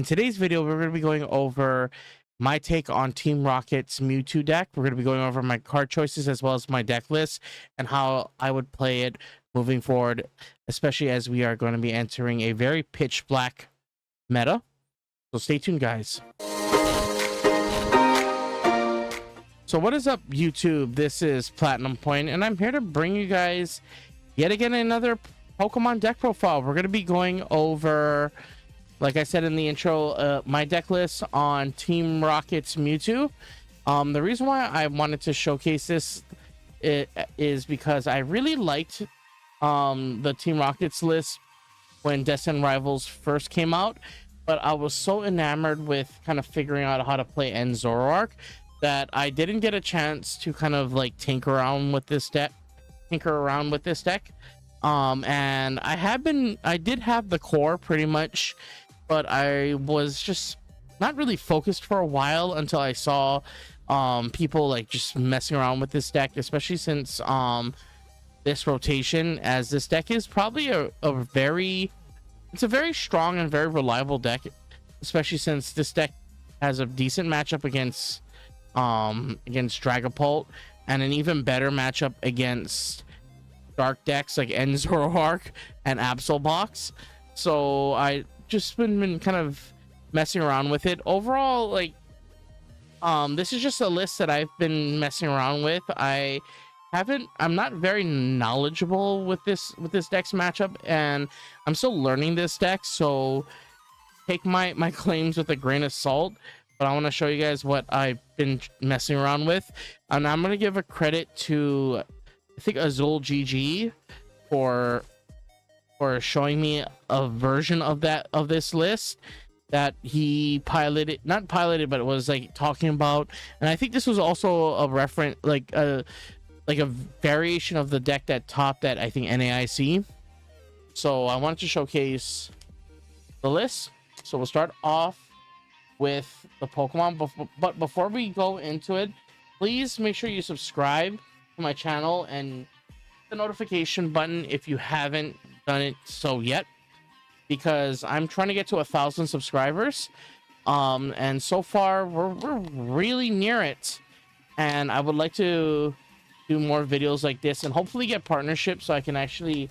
In today's video, we're going to be going over my take on Team Rocket's Mewtwo deck. We're going to be going over my card choices as well as my deck list and how I would play it moving forward, especially as we are going to be entering a very pitch black meta. So stay tuned, guys. So what is up, YouTube? This is Platinum Point, and I'm here to bring you guys yet again another Pokemon deck profile. We're going to be going over, like I said in the intro, my deck list on Team Rocket's Mewtwo. The reason why I wanted to showcase this is because I really liked the Team Rocket's list when Destined Rivals first came out, but I was so enamored with kind of figuring out how to play Zoroark that I didn't get a chance to kind of like tinker around with this deck. And I did have the core pretty much, but I was just not really focused for a while until I saw people like just messing around with this deck, especially since this rotation, as this deck is probably it's a very strong and very reliable deck, especially since this deck has a decent matchup against Dragapult and an even better matchup against dark decks like Zoroark and Absolbox. So I just been kind of messing around with it. Overall, like this is just a list that I've been messing around with. I'm not very knowledgeable with this deck's matchup, and I'm still learning this deck, so take my claims with a grain of salt. But I want to show you guys what I've been messing around with, and I'm going to give a credit to, I think, Azul GG for showing me a version of this list that he not piloted, but it was like talking about. And I think this was also a reference, like a variation of the deck that topped that, I think, NAIC. So I wanted to showcase the list. So we'll start off with the Pokemon, but before we go into it, please make sure you subscribe to my channel and the notification button if you haven't done it so yet, because I'm trying to get to 1,000 subscribers, and so far we're really near it, and I would like to do more videos like this and hopefully get partnerships so I can actually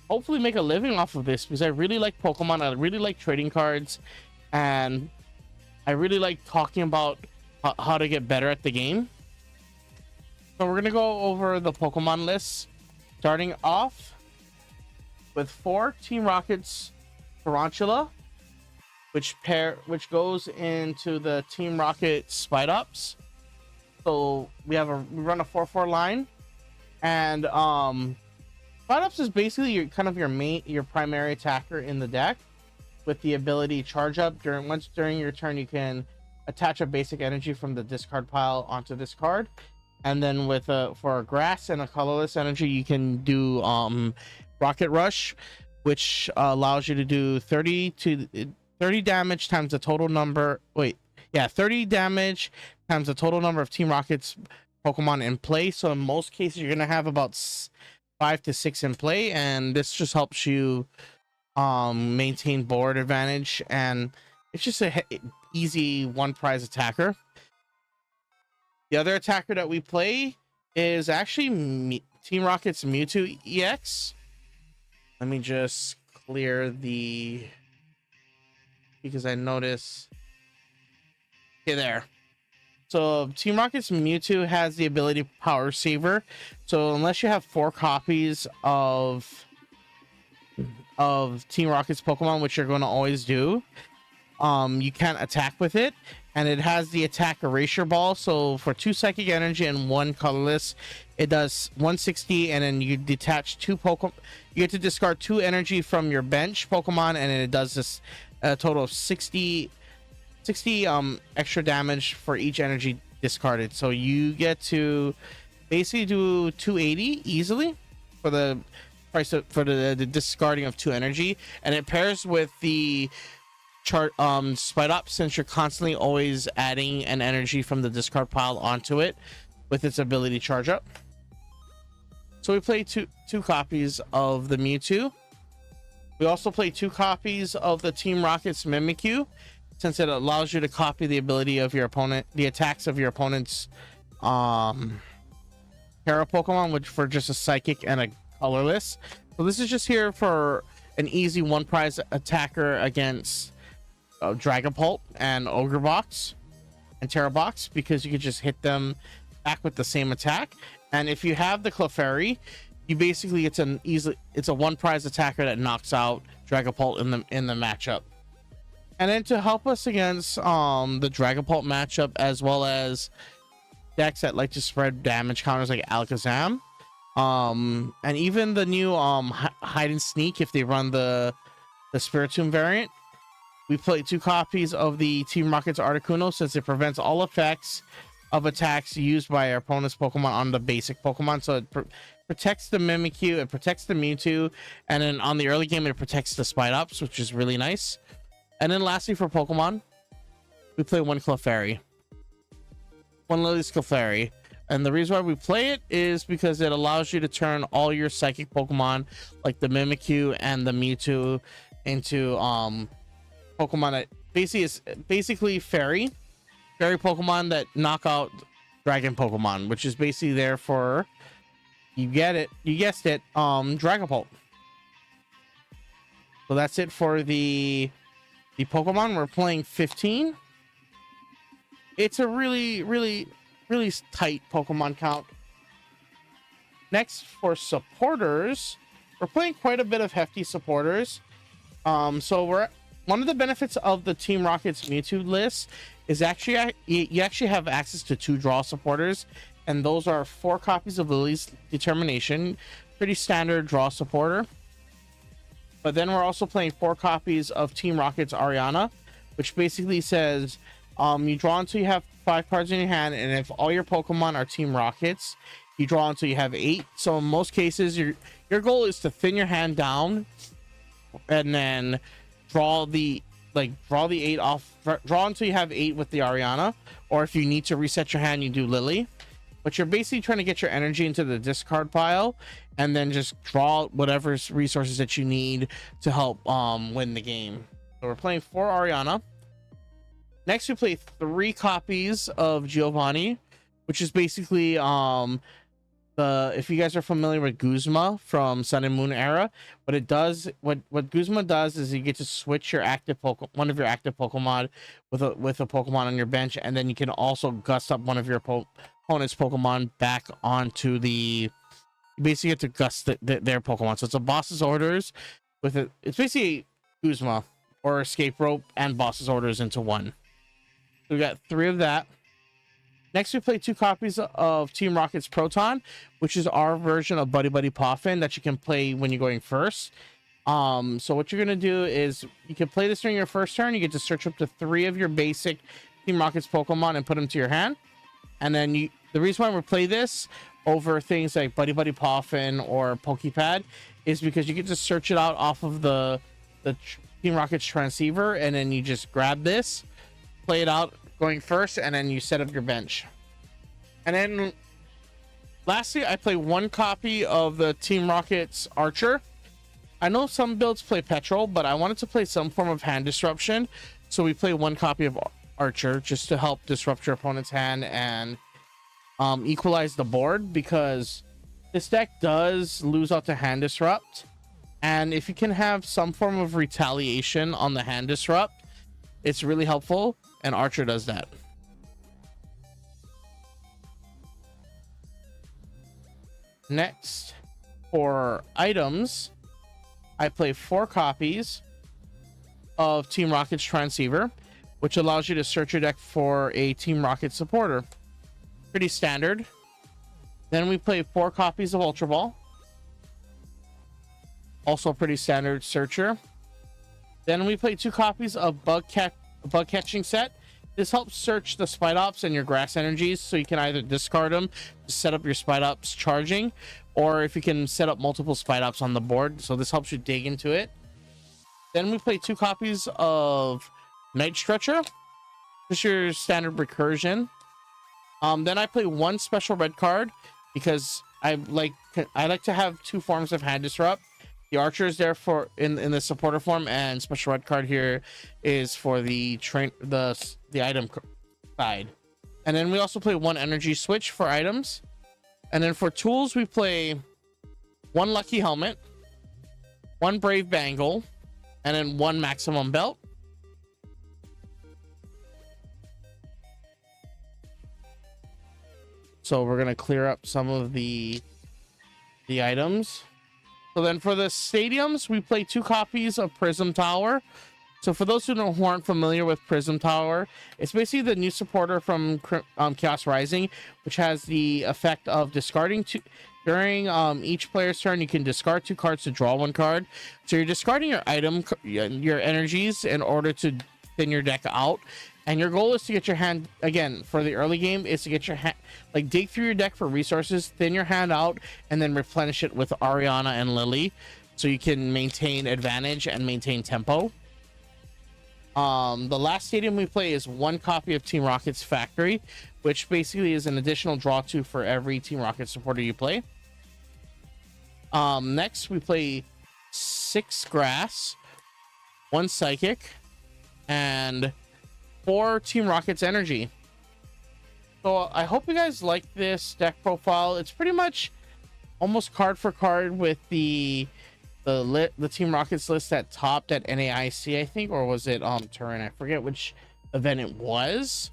hopefully make a living off of this, because I really like Pokemon, I really like trading cards, and I really like talking about how to get better at the game. So we're gonna go over the Pokemon list, starting off with 4 Team Rocket's Tarantula, which goes into the Team Rocket Spidops. So we run a 4/4 line, and Spidops is basically your primary attacker in the deck, with the ability Charge Up. During your turn, you can attach a basic energy from the discard pile onto this card, and then for a grass and a colorless energy, you can do Rocket Rush, which allows you to do 30 damage times the total number. 30 damage times the total number of Team Rocket's Pokemon in play. So in most cases, you're gonna have about 5 to 6 in play, and this just helps you maintain board advantage, and it's just a easy one prize attacker. The other attacker that we play is actually Team Rocket's Mewtwo EX. Let me just clear because I notice. Okay, there. So Team Rocket's Mewtwo has the ability Power Saver. So unless you have 4 copies of Team Rocket's Pokemon, which you're going to always do, you can't attack with it. And it has the attack Erasure Ball. So for 2 psychic energy and 1 colorless, it does 160, and then you detach 2 Pokemon. You get to discard 2 energy from your bench Pokemon, and it does this a total of 60 extra damage for each energy discarded. So you get to basically do 280 easily for the price for the discarding of 2 energy, and it pairs with the Spidops, since you're constantly always adding an energy from the discard pile onto it with its ability Charge Up. So we play two copies of the Mewtwo. We also play 2 copies of the Team Rocket's Mimikyu, since it allows you to copy the ability of your opponent, the attacks of your opponent's Terra Pokemon, which for just a psychic and a colorless. So this is just here for an easy 1 prize attacker against Dragapult and Ogre Box and Terra Box, because you could just hit them back with the same attack. And if you have the Clefairy, you basically it's a 1 prize attacker that knocks out Dragapult in the matchup. And then to help us against the Dragapult matchup, as well as decks that like to spread damage counters like Alakazam, and even the new hide and sneak if they run the Spiritomb variant, we play 2 copies of the Team Rocket's Articuno, since it prevents all effects of attacks used by our opponent's Pokemon on the basic Pokemon. So it protects the Mimikyu, it protects the Mewtwo, and then on the early game it protects the Spidops, which is really nice. And then lastly, for Pokemon, we play 1 Clefairy, 1 Lily's Clefairy. And the reason why we play it is because it allows you to turn all your psychic Pokemon, like the Mimikyu and the Mewtwo, into Pokemon that basically fairy Pokemon that knock out dragon Pokemon, which is basically there for, you guessed it, Dragapult. So that's it for the Pokemon. We're playing 15. It's a really tight Pokemon count. Next, for supporters, we're playing quite a bit of hefty supporters. So one of the benefits of the Team Rocket's Mewtwo list is actually you actually have access to 2 draw supporters, and those are 4 copies of Lily's Determination, pretty standard draw supporter. But then we're also playing 4 copies of Team Rocket's Ariana, which basically says you draw until you have 5 cards in your hand, and if all your Pokemon are Team Rockets, you draw until you have 8. So in most cases, your goal is to thin your hand down and then draw the 8 off, draw until you have 8 with the Ariana, or if you need to reset your hand, you do Lily. But you're basically trying to get your energy into the discard pile and then just draw whatever resources that you need to help win the game. So we're playing 4 Ariana. Next, we play 3 copies of Giovanni, which is basically if you guys are familiar with Guzma from Sun and Moon era, what Guzma does is you get to switch your one of your active Pokemon with a Pokemon on your bench, and then you can also gust up one of your opponent's Pokemon back onto you basically get to gust their Pokemon. So it's a boss's orders it's basically Guzma or Escape Rope and boss's orders into one. So we got 3 of that. Next, we play 2 copies of Team Rocket's Proton, which is our version of Buddy Buddy Poffin that you can play when you're going first. So what you're going to do is you can play this during your first turn. You get to search up to 3 of your basic Team Rocket's Pokemon and put them to your hand. And then the reason why we play this over things like Buddy Buddy Poffin or Pokepad is because you get to search it out off of the Team Rocket's transceiver, and then you just grab this, play it out going first, and then you set up your bench. And then lastly, I play 1 copy of the Team Rocket's Archer. I know some builds play Petrol, but I wanted to play some form of hand disruption, so we play 1 copy of Archer just to help disrupt your opponent's hand and equalize the board, because this deck does lose out to hand disrupt, and if you can have some form of retaliation on the hand disrupt, it's really helpful, and Archer does that. Next, for items, I play 4 copies of Team Rocket's Transceiver, which allows you to search your deck for a Team Rocket supporter. Pretty standard. Then we play 4 copies of Ultra Ball, also pretty standard searcher. Then we play 2 copies of Bug Catching Set. This helps search the Spidops and your Grass Energies, so you can either discard them to set up your Spidops charging, or if you can set up multiple Spidops on the board, so this helps you dig into it. Then we play 2 copies of Night Stretcher. This is your standard recursion. Then I play 1 special red card because I like to have 2 forms of hand disrupt, The archer is there for in the supporter form, and special red card here is for the item side. And then we also play one energy switch for items. And then for tools, we play one lucky helmet, one brave bangle, and then one maximum belt. So we're gonna clear up some of the items. So then for the stadiums, we play 2 copies of Prism Tower. So for those who aren't familiar with Prism Tower, it's basically the new supporter from Chaos Rising, which has the effect of discarding during each player's turn. You can discard 2 cards to draw 1 card. So you're discarding your your energies in order to thin your deck out. And your goal is to get your hand, again, for the early game, is to get your hand, like dig through your deck for resources, thin your hand out, and then replenish it with Ariana and Lily, so you can maintain advantage and maintain tempo. The last stadium we play is 1 copy of Team Rocket's Factory, which basically is an additional draw 2 for every Team Rocket supporter you play. Next we play 6 grass, 1 psychic, and 4 Team Rocket's energy. So I hope you guys like this deck profile. It's pretty much almost card for card with the Team Rockets list that topped at NAIC, I think, or was it Turin? I forget which event it was.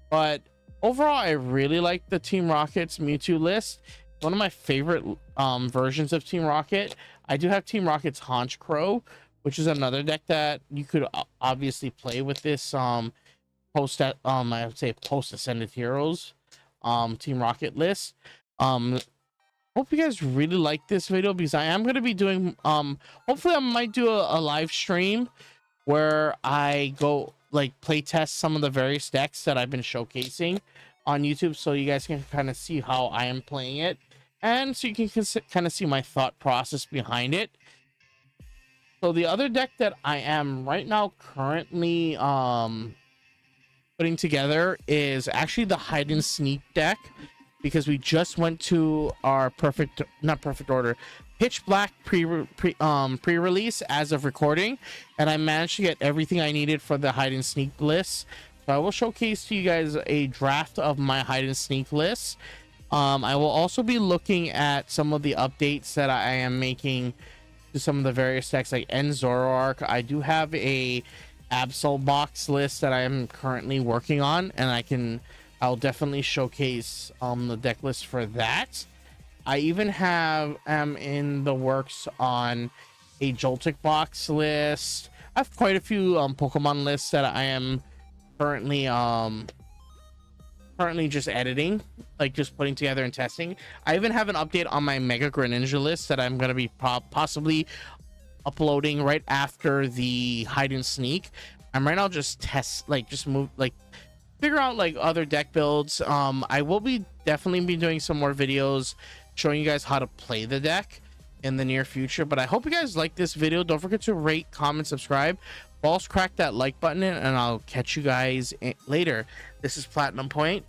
But overall, I really like the Team Rockets Mewtwo list. One of my favorite versions of Team Rocket. I do have Team Rocket's Haunch Crow, which is another deck that you could obviously play with this I would say post Ascended Heroes Team Rocket list. Hope you guys really like this video, because I am going to be doing hopefully I might do a live stream where I go like play test some of the various decks that I've been showcasing on YouTube, so you guys can kind of see how I am playing it, and so you can kind of see my thought process behind it. So the other deck that I am right now currently putting together is actually the hide and sneak deck, because we just went to our pitch black pre-release as of recording, and I managed to get everything I needed for the hide and sneak list. So I will showcase to you guys a draft of my hide and sneak list. I will also be looking at some of the updates that I am making to some of the various decks, like Zoroark. I do have a Absol box list that I am currently working on, and I'll definitely showcase the deck list for that. I even am in the works on a Joltik box list. I have quite a few Pokemon lists that I am currently just editing, like just putting together and testing. I even have an update on my Mega Greninja list that I'm going to be possibly uploading right after the hide and sneak. I'm right now just figure out like other deck builds. I will definitely be doing some more videos showing you guys how to play the deck in the near future. But I hope you guys like this video. Don't forget to rate, comment, subscribe. Balls, crack that like button in, and I'll catch you guys later. This is Platinum Point.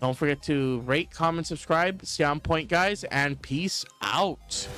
Don't forget to rate, comment, subscribe. Stay on point, guys, and peace out.